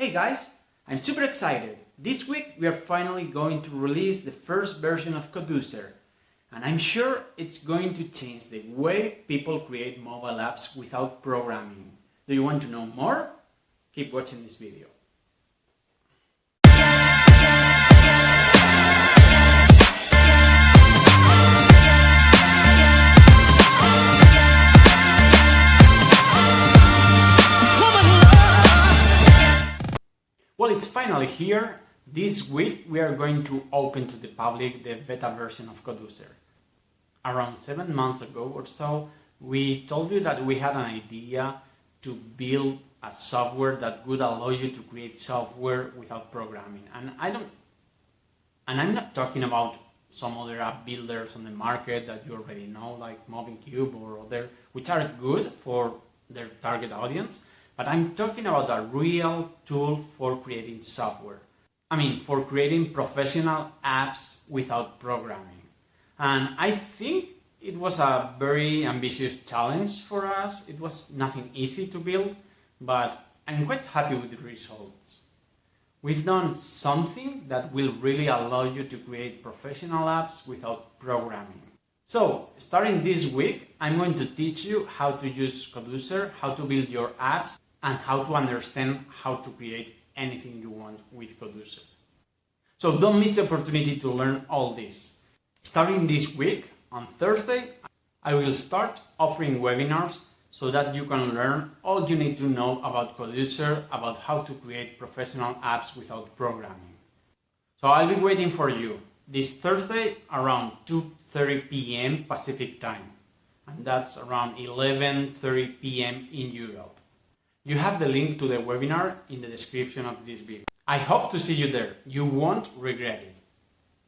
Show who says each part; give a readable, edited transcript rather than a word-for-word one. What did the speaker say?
Speaker 1: Hey guys, I'm super excited. This week we are finally going to release the first version of Codoozer, and I'm sure it's going to change the way people create mobile apps without programming. Do you want to know more? Keep watching this video. Well, it's finally here. This week we are going to open to the public the beta version of Codoozer. Around 7 months ago or so, we told you that we had an idea to build a software that would allow you to create software without programming. And I'm not talking about some other app builders on the market that you already know, like MovingCube or other, which are good for their target audience. But I'm talking about a real tool for creating software. For creating professional apps without programming. And I think it was a very ambitious challenge for us. It was nothing easy to build, but I'm quite happy with the results. We've done something that will really allow you to create professional apps without programming. So, starting this week, I'm going to teach you how to use Codoozer, how to build your apps, and how to understand how to create anything you want with Codoozer. So don't miss the opportunity to learn all this. Starting this week, on Thursday, I will start offering webinars so that you can learn all you need to know about Codoozer, about how to create professional apps without programming. So I'll be waiting for you this Thursday around 2:30 p.m. Pacific time. And that's around 11:30 p.m. in Europe. You have the link to the webinar in the description of this video. I hope to see you there. You won't regret it.